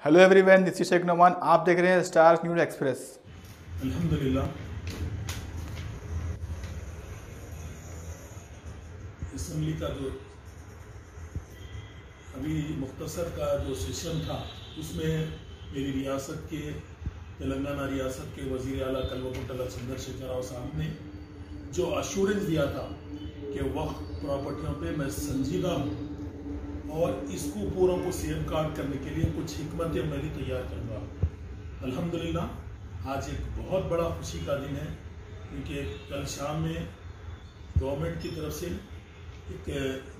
Hello everyone, this is Sheikh Noman. आप देख रहे हैं स्टार न्यूज़ एक्सप्रेस। अल्हम्दुलिल्लाह असम्बली का जो अभी मुख्तसर का जो सेशन था उसमें मेरी रियासत के तेलंगाना रियासत के वज़ीर आला कल्वकुंतला चंद्रशेखर राव साहब ने जो अश्योरेंस दिया था कि वक्फ प्रॉपर्टियों पे मैं संजीदा हूँ और इसको पूरों को सेफ गार्ड करने के लिए कुछ हिकमत अमली तैयार करूँगा। अल्हम्दुलिल्लाह आज एक बहुत बड़ा खुशी का दिन है क्योंकि कल शाम में गवर्नमेंट की तरफ से एक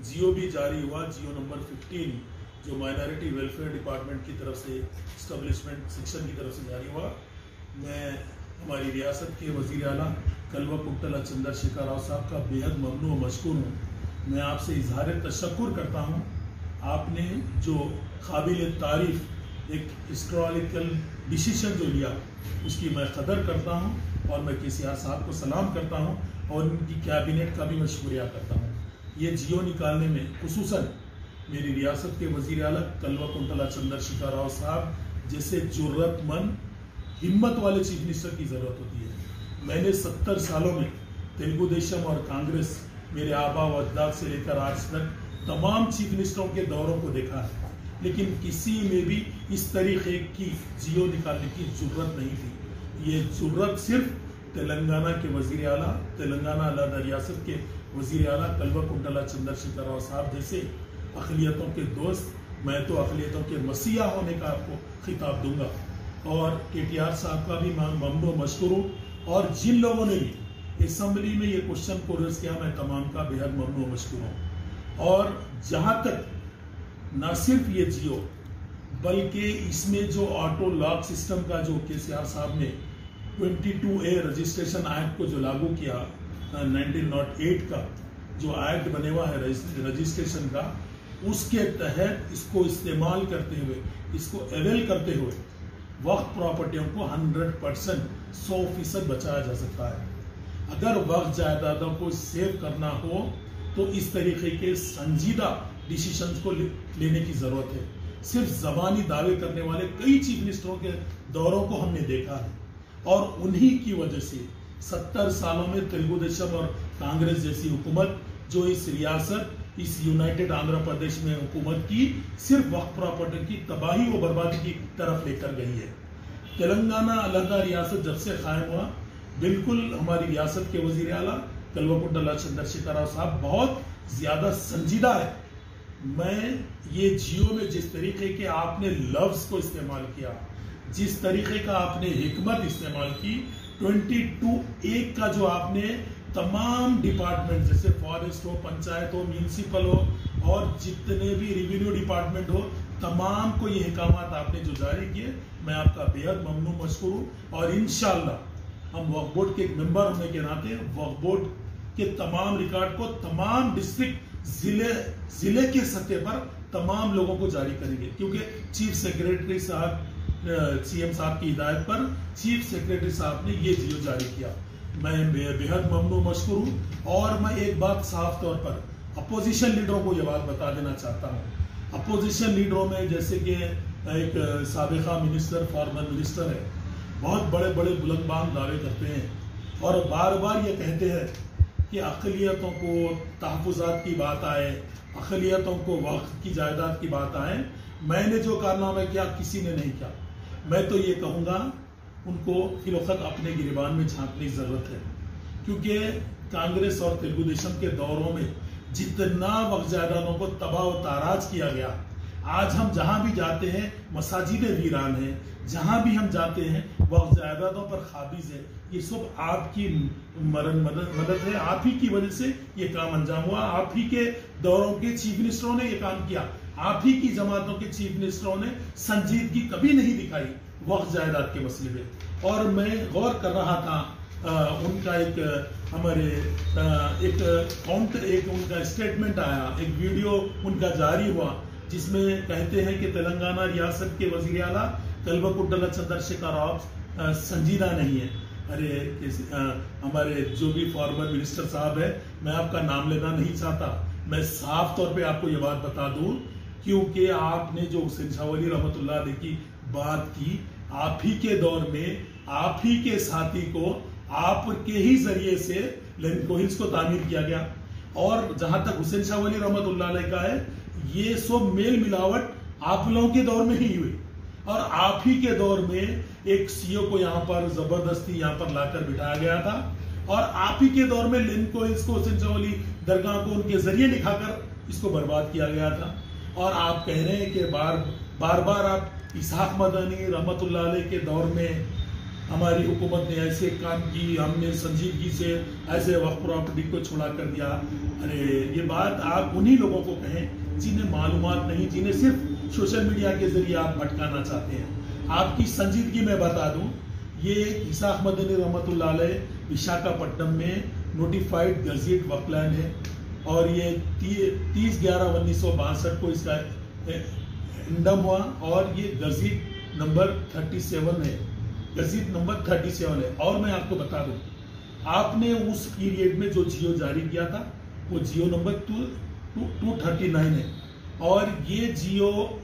जियो भी जारी हुआ, जियो नंबर 15 जो माइनॉरिटी वेलफेयर डिपार्टमेंट की तरफ से इस्टेब्लिशमेंट सेक्शन की तरफ से जारी हुआ। मैं हमारी रियासत के वज़ीर आला कल्वकुंतला चंद्रशेखर राव साहब का बेहद ममनू व मशकूर हूँ। मैं आपसे इजहार तशक्कुर करता हूँ। आपने जो काबिल तारीफ एक हिस्टोरिकल डिसीजन जो लिया उसकी मैं कदर करता हूँ और मैं केसीआर साहब को सलाम करता हूँ और उनकी कैबिनेट का भी मैं शुक्रिया करता हूँ। ये जियो निकालने में खुसूसन मेरी रियासत के वज़ीर आला कल्वकुंतला चंद्रशेखर राव साहब जैसे जुर्रतमंद हिम्मत वाले चीफ मिनिस्टर की ज़रूरत होती है। मैंने 70 सालों में तेलुगु देशम और कांग्रेस मेरे आबा व अजदाद से लेकर आज तक तमाम चीफ मिनिस्टरों के दौरों को देखा है, लेकिन किसी में भी इस तरीके की जियो निकालने की जरूरत नहीं थी। ये जरूरत सिर्फ तेलंगाना के वज़ीर आला, तेलंगाना अलहदा रियासत के वज़ीर आला कल्वकुंतला चंद्रशेखर राव साहब जैसे अक़लियतों के दोस्त, मैं तो अक़लियतों के मसीहा होने का आपको खिताब दूंगा और केटीआर साहब का भी ममनू मशकूर हूँ और जिन लोगों ने भी असम्बली में ये क्वेश्चन को रेज़ किया मैं तमाम का बेहद ममनू मशकूर हूँ। और जहां तक न सिर्फ ये जियो बल्कि इसमें जो ऑटो लॉक सिस्टम का जो केसीआर साहब ने 22A रजिस्ट्रेशन एक्ट को जो लागू किया 1908 का जो एक्ट बने हुआ है रजिस्ट्रेशन का, उसके तहत इसको इस्तेमाल करते हुए, इसको अवेल करते हुए वक्फ प्रॉपर्टियों को 100% 100% बचाया जा सकता है। अगर वक्फ जायदादों को सेव करना हो तो इस तरीके के संजीदा डिसीजंस को लेने की जरूरत है। सिर्फ जबानी दावे करने वाले कई चीफ मिनिस्टरों के दौरों को हमने देखा है और उन्हीं की वजह से 70 सालों में तेलुगु देशम और कांग्रेस जैसी हुकूमत जो इस रियासत, इस यूनाइटेड आंध्र प्रदेश में हुकूमत की सिर्फ वक्फ प्रॉपर्टी की तबाही व बर्बादी की तरफ लेकर गई है। तेलंगाना अलहदा रियासत जब से कायम हुआ, बिल्कुल हमारी रियासत के वज़ीर आला कल्वकुंतला चंद्रशेखर राव साहब बहुत ज्यादा संजीदा है। मैं ये जियो में जिस तरीके के आपने लफ्ज को इस्तेमाल किया, जिस तरीके का आपने हिकमत इस्तेमाल की, 22A का जो आपने तमाम डिपार्टमेंट जैसे फॉरेस्ट हो, पंचायत हो, म्यूनिसिपल हो और जितने भी रेवेन्यू डिपार्टमेंट हो, तमाम को ये हिकामत आपने जो जारी किए, मैं आपका बेहद ममनू मशकूर हूँ और इंशाअल्लाह हम वक्फ बोर्ड के एक मेंबर होने के नाते वक्फ बोर्ड के तमाम रिकॉर्ड को तमाम डिस्ट्रिक्ट जिले के सतह पर तमाम लोगों को जारी करेंगे, क्योंकि चीफ सेक्रेटरी साहब सीएम साहब की हिदायत पर चीफ सेक्रेटरी साहब ने ये जियो जारी किया। मैं बेहद ममनू मशकूर हूँ और मैं एक बात साफ तौर पर अपोजिशन लीडरों को यह बात बता देना चाहता हूँ। अपोजिशन लीडरों में जैसे कि एक साबिका मिनिस्टर, फॉर्मर मिनिस्टर है, बहुत बड़े बड़े बुलंदबान दावे करते हैं और बार बार ये कहते हैं कि अक़लियतों को तहफ़्फ़ुज़ात की बात आए, अक़लियतों को वक्फ की जायदाद की बात आए। मैंने जो कारनामा किया किसी ने नहीं किया। मैं तो ये कहूँगा उनको फिलौकत अपने गिरबान में झांकने की ज़रूरत है, क्योंकि कांग्रेस और तेलुगु देशम के दौरों में जितना वक्फ जायदादों को तबाह व ताराज किया गया, आज हम जहां भी जाते हैं मसाजिदें वीरान हैं, जहां भी हम जाते हैं वक्फ जायदादों पर काबिज है। ये सब आपकी मदद है, आप ही की वजह से ये काम अंजाम हुआ। आप ही के दौरों के चीफ मिनिस्टरों ने ये काम किया, आप ही की जमातों के चीफ मिनिस्टरों ने संजीदगी कभी नहीं दिखाई वक्फ जायदाद के मसले में। और मैं गौर कर रहा था उनका एक हमारे एक उनका स्टेटमेंट आया, एक वीडियो उनका जारी हुआ जिसमें कहते हैं कि तेलंगाना रियासत के वज़ीर आला कल्वकुंतला चंद्रशेखर राव संजीदा नहीं है। अरे हमारे जो भी फॉर्मर मिनिस्टर साहब है, मैं आपका नाम लेना नहीं चाहता, मैं साफ तौर पे आपको ये बात बता दूं क्योंकि आपने जो हुसैन शाह वली रहमतुल्लाह अलैह की बात की, आप ही के दौर में आप ही के साथी को आपके ही जरिए से लैंड हिल्स को तामीर किया गया। और जहां तक हुसैन शाह वली रहमतुल्लाह अलैह का है, ये सब मेल मिलावट आप लोगों के दौर में ही हुई और आप ही के दौर में एक सीओ को यहाँ पर जबरदस्ती यहाँ पर लाकर बिठाया गया था और आप ही के दौर में लिनको इसको हुसैन शाह वली दरगाह को उनके जरिए लिखाकर इसको बर्बाद किया गया था। और आप कह रहे हैं कि बार बार आप इसहाक मदनी रहमतुल्लाह अलैह के दौर में हमारी हुकूमत ने ऐसे काम की, हमने संजीदगी से ऐसे वक्फ प्रॉपर्टी को छुड़ा कर दिया। अरे ये बात आप उन्हीं लोगों को कहें जिन्हें मालूमात नहीं, जिन्हें सिर्फ सोशल मीडिया के जरिए आप भटकाना चाहते हैं। आपकी संजीदगी में बता दूं, ये इसहाक मदनी रहमतुल्लाह अलैह विशाखापट्टनम में नोटिफाइड गजेट वक्फलैंड है और ये 30/11/1962 को इसका इंडम हुआ और ये गजेट नंबर 37 है, गजेट नंबर 37 है। और मैं आपको बता दूं, आपने उस पीरियड में जो जियो जारी किया था वो जियो नंबर 239 है और ये जियो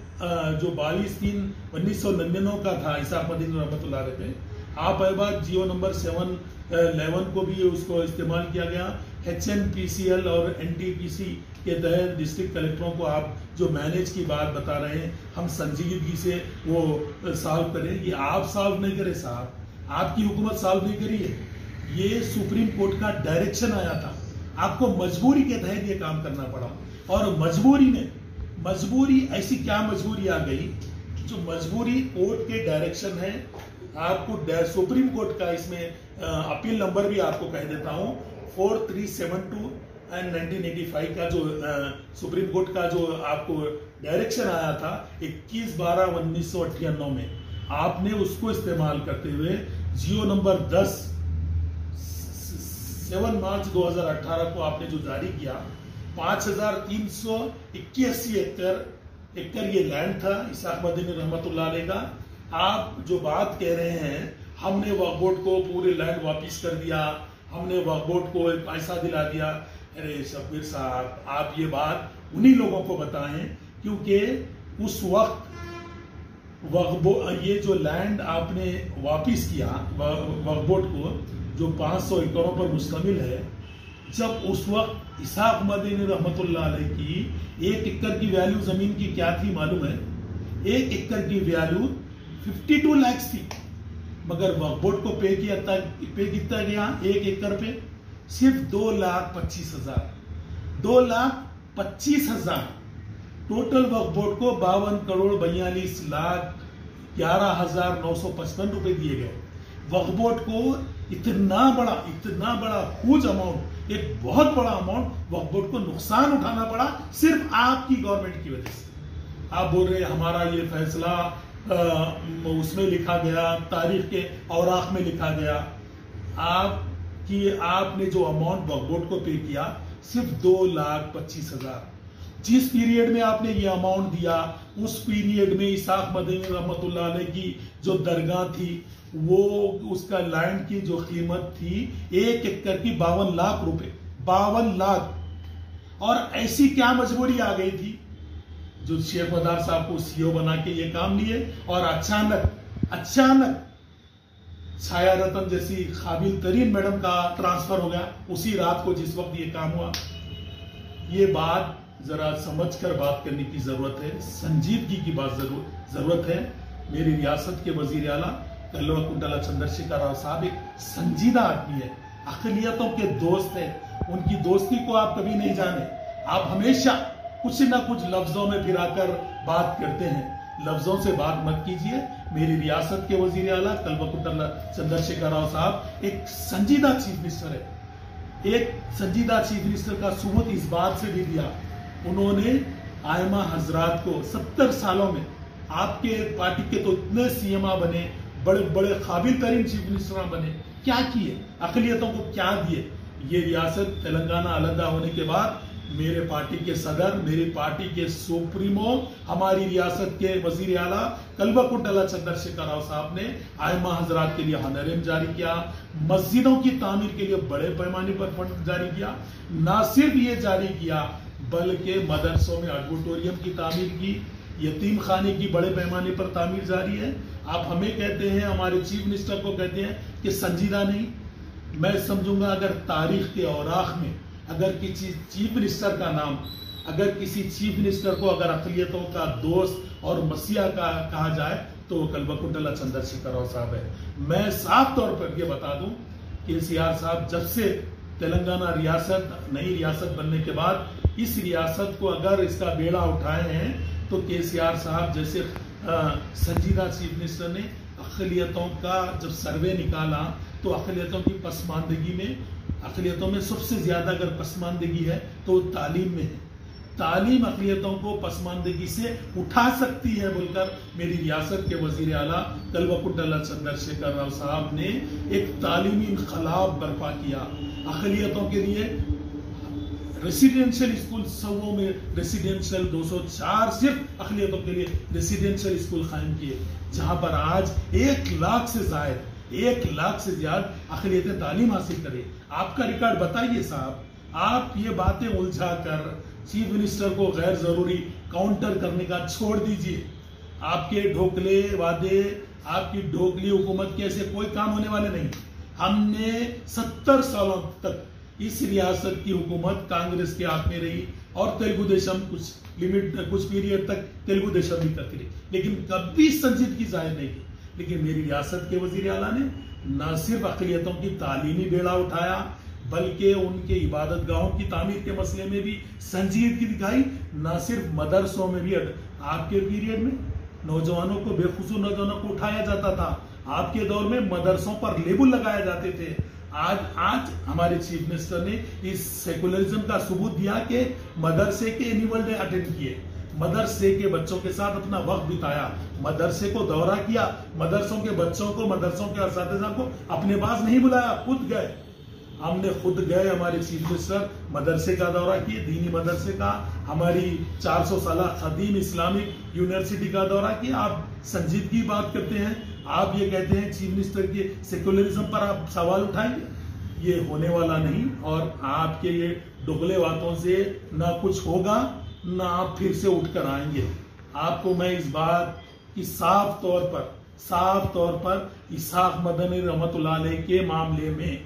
जो 22/3/1999 का था इसहाक मदनी रहमतुल्लाह अलैह पे, आप बाद जियो नंबर 711 को भी उसको इस्तेमाल किया गया। HNPCL और NTPC के तहत डिस्ट्रिक्ट कलेक्टरों को आप जो मैनेज की बात बता रहे हैं, हम संजीदगी से वो सॉल्व करें, ये आप सॉल्व नहीं करे साहब, आपकी हुकूमत सॉल्व नहीं करी है, ये सुप्रीम कोर्ट का डायरेक्शन आया था, आपको मजबूरी के तहत ये काम करना पड़ा। और मजबूरी ऐसी क्या मजबूरी आ गई, जो मजबूरी कोर्ट के डायरेक्शन है। आपको सुप्रीम कोर्ट का इसमें अपील नंबर भी आपको कह देता हूं, 4372 एंड 1985 का जो सुप्रीम कोर्ट का जो आपको डायरेक्शन आया था 21/12/1998 में, आपने उसको इस्तेमाल करते हुए जियो नंबर 10 7 मार्च 2018 को आपने जो जारी किया, 5381 एकड़ ये लैंड था इसहाक मदनी रहमतुल्लाह अलैह का। आप जो बात कह रहे हैं हमने वक्फ बोर्ड को पूरे लैंड वापिस कर दिया, हमने वक्फ बोर्ड को पैसा दिला दिया, अरे शब्बीर साहब आप ये बात उन्हीं लोगों को बताएं, क्योंकि उस वक्त ये जो लैंड आपने वापिस किया वक्फ बोर्ड को, जो 500 एकड़ों पर मुश्तमिल है, जब उस वक्त इसहाक मदनी रहमतुल्लाह अलैह की 1 एकड़ की वैल्यू जमीन की क्या थी मालूम है? 1 एकड़ की वैल्यू 52 लाख थी, मगर वक्फ बोर्ड को पे कितना गया 1 एकड़ पे? सिर्फ 2,25,000 2,25,000। टोटल वक्फ बोर्ड को 52,42,11,955 रुपए दिए गए। वक्फ बोर्ड को इतना बड़ा ह्यूज अमाउंट, एक बहुत बड़ा अमाउंट वक्फ बोर्ड को नुकसान उठाना पड़ा सिर्फ आपकी गवर्नमेंट की वजह से। आप बोल रहे हमारा ये फैसला उसमें लिखा गया, तारीख के औराक में लिखा गया, आपने जो अमाउंट वक्फ बोर्ड को पे किया सिर्फ 2,25,000। जिस पीरियड में आपने ये अमाउंट दिया, उस पीरियड में इसहाक मदनी रहमतुल्लाह अलैह की जो दरगाह थी, वो उसका लैंड की जो कीमत थी 1 एकड़ की 52 लाख रुपए, 52 लाख। और ऐसी क्या मजबूरी आ गई थी जो शेख मदार साहब को सीओ बना के ये काम लिए और अचानक छाया रतन जैसी काबिल तरीन मैडम का ट्रांसफर हो गया उसी रात को जिस वक्त ये काम हुआ। ये बात जरा समझकर बात करने की जरूरत है, संजीदगी की बात जरूरत है। मेरी रियासत के वजीर आला कल्वा चंद्रशेखर राव साहब एक संजीदा आदमी है, अकलियतों के दोस्त है, उनकी दोस्ती को आप कभी नहीं जाने। आप हमेशा कुछ ना कुछ लफ्जों में फिराकर बात करते हैं, लफ्जों से बात मत कीजिए। मेरी रियासत के वजीर आला कल्वा चंद्रशेखर राव साहब एक संजीदा चीफ मिनिस्टर है। एक संजीदा चीफ मिनिस्टर का सबूत इस बात से भी दिया, उन्होंने आयमा हजरात को 70 सालों में, आपके पार्टी के तो इतने सीएमआ बने, बड़े बड़े काबिल तरीन चीफ मिनिस्टर बने, क्या किए, अकलियतों को क्या दिए। ये रियासत तेलंगाना अलग होने के बाद मेरे पार्टी के सदर, मेरी पार्टी के सुप्रीमो, हमारी रियासत के वजीर आला कल्वा चंद्रशेखर राव साहब ने आयमा हजरात के लिए हनरेम जारी किया, मस्जिदों की तामीर के लिए बड़े पैमाने पर फंड जारी किया। ना सिर्फ ये जारी किया, बल्कि मदरसों में ऑडिटोरियम की तामीर की, यतीम खाने की बड़े पैमाने पर तामीर जारी है। आप हमें कहते हैं, हमारे चीफ मिनिस्टर को कहते हैं कि संजीदा नहीं। मैं समझूंगा अगर तारीख के औराख में अगर किसी चीफ मिनिस्टर का नाम, अगर किसी चीफ मिनिस्टर को अगर अक़लियतों का दोस्त और मसीहा का कहा जाए तो वो कल्वकुंतला चंद्रशेखर राव साहब है। मैं साफ तौर पर ये बता दूं कि केसीआर साहब जब से तेलंगाना रियासत नई रियासत बनने के बाद इस रियासत को अगर इसका बेड़ा उठाए हैं तो केसीआर साहब जैसे संजीदा चीफ मिनिस्टर ने अक़लियतों का जब सर्वे निकाला तो अक़लियतों की पसमानदगी में, अक़लियतों में सबसे ज्यादा अगर पसमानदगी है तो तालीम में है। तालीम अक़लियतों को पसमानदगी से उठा सकती है बोलकर मेरी रियासत के वजीर आला कल्वकुंतला चंद्रशेखर राव साहब ने एक तालीमी इनक़लाब बर्पा किया। अक़लियतों के लिए रेसिडेंशियल स्कूल 100 में रेसिडेंशियल 204 सिर्फ अक़लियतों के लिए रेसिडेंशियल स्कूल कायम किए, जहां पर आज 1 लाख से ज्यादा अक़लियतें तालीम हासिल करें। आपका रिकॉर्ड बताइए साहब। आप ये बातें उलझा कर चीफ मिनिस्टर को गैर जरूरी काउंटर करने का छोड़ दीजिए। आपके ढोकले वादे, आपकी ढोकली हुकूमत के ऐसे कोई काम होने वाले नहीं। हमने 70 सालों तक इस रियासत की हुकूमत कांग्रेस के हाथ में रही और तेलुगु देशम कुछ पीरियड तक तेलुगु देशम भी करती रही, लेकिन कभी संजीदगी जाहिर नहीं की। लेकिन मेरी रियासत के वजीर आला ने न सिर्फ अक़लियतों की तालीमी बेड़ा उठाया बल्कि उनके इबादत गाहों की तामीर के मसले में भी संजीदगी दिखाई। न सिर्फ मदरसों में भी, आपके पीरियड में नौजवानों को, बेखुसूर नौजवानों को उठाया जाता था। आपके दौर में मदरसों पर लेबल लगाए जाते थे। आज हमारे चीफ मिनिस्टर ने इस सेकुलरिज्म का सबूत दिया कि मदरसे के एनुअल डे अटेंड किए, मदरसे के बच्चों के साथ अपना वक्त बिताया, मदरसे को दौरा किया, मदरसों के बच्चों को, मदरसों के असातिज़ा को अपने पास नहीं बुलाया, खुद गए। हमने खुद गए, हमारे चीफ मिनिस्टर मदरसे का दौरा किए, दीनी मदरसे का, हमारी 400 साल खदीम इस्लामिक यूनिवर्सिटी का दौरा किया। आप संजीदगी बात करते हैं, आप ये कहते हैं चीफ मिनिस्टर के सेकुलरिज्म पर आप सवाल उठाएंगे, ये होने वाला नहीं। और आपके ये डुगले बातों से ना कुछ होगा, ना आप फिर से उठकर आएंगे। आपको मैं इस बात की साफ तौर पर इसहाक मदनी रहमतुल्लाह अलैह के मामले में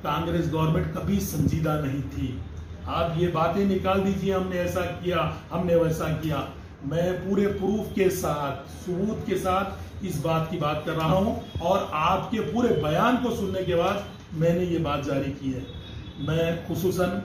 कांग्रेस गवर्नमेंट कभी संजीदा नहीं थी। आप ये बातें निकाल दीजिए, हमने ऐसा किया, हमने वैसा किया। मैं पूरे प्रूफ के साथ, सबूत के साथ इस बात की बात कर रहा हूं और आपके पूरे बयान को सुनने के बाद मैंने ये बात जारी की है। मैं खुसूसन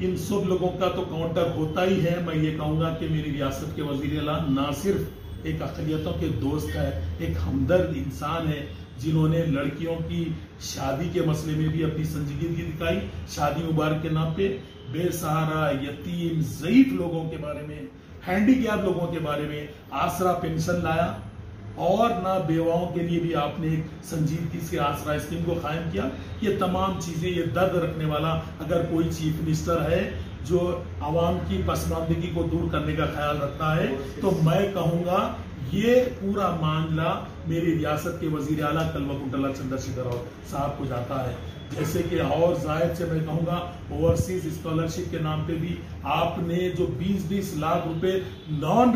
इन सब लोगों का तो काउंटर होता ही है। मैं ये कहूंगा कि मेरी रियासत के वजीर आला ना सिर्फ एक अक़लियतों के दोस्त है, एक हमदर्द इंसान है जिन्होंने लड़कियों की शादी के मसले में भी अपनी संजीदगी दिखाई। शादी मुबारक के नाम पे बेसहारा, यतीम, ज़ईफ लोगों के बारे में, हैंडीकैप लोगों के बारे में आसरा पेंशन लाया और ना बेवाओं के लिए भी आपने एक संजीदगी से आसरा स्कीम को कायम किया। ये तमाम चीजें, ये दर्द रखने वाला अगर कोई चीफ मिनिस्टर है जो आवाम की पसमानदगी को दूर करने का ख्याल रखता है तो मैं कहूंगा ये पूरा मामला मेरी रियासत के वजीर आला कल्वकुंतला चंद्रशेखर राव साहब को जाता है। जैसे कि और जाहिर से मैं कहूंगा ओवरसीज स्कॉलरशिप के नाम पे भी आपने जो 20-20 लाख रुपए नॉन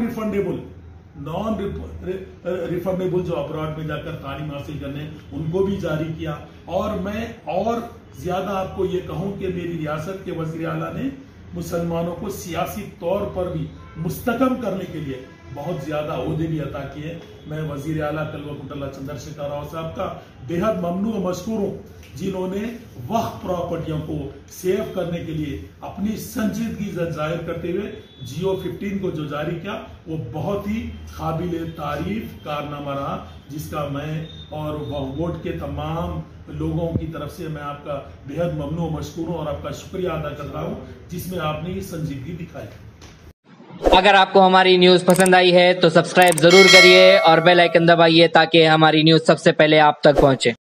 रिफंडेबल जो अब्रॉड में जाकर तालीम हासिल करने, उनको भी जारी किया। और मैं और ज्यादा आपको ये कहूं कि मेरी रियासत के वजीर आला ने मुसलमानों को सियासी तौर पर भी मुस्तकम करने के लिए बहुत ज्यादा ओहदे भी अता किए। मैं वजीर आला कल्वकुंतला चंद्रशेखर राव साहब का बेहद ममनू व मशकूर हूं जिन्होंने वक्फ प्रॉपर्टियों को सेव करने के लिए अपनी संजीदगी जाहिर करते हुए जियो 15 को जो जारी किया वो बहुत ही काबिल तारीफ कारनामा रहा, जिसका मैं और वोट के तमाम लोगों की तरफ से मैं आपका बेहद ममनू व मशकूर हूं और आपका शुक्रिया अदा कर रहा हूं जिसमें आपने ये संजीदगी दिखाई। अगर आपको हमारी न्यूज पसंद आई है तो सब्सक्राइब जरूर करिए और बेल आइकन दबाइए ताकि हमारी न्यूज सबसे पहले आप तक पहुंचे।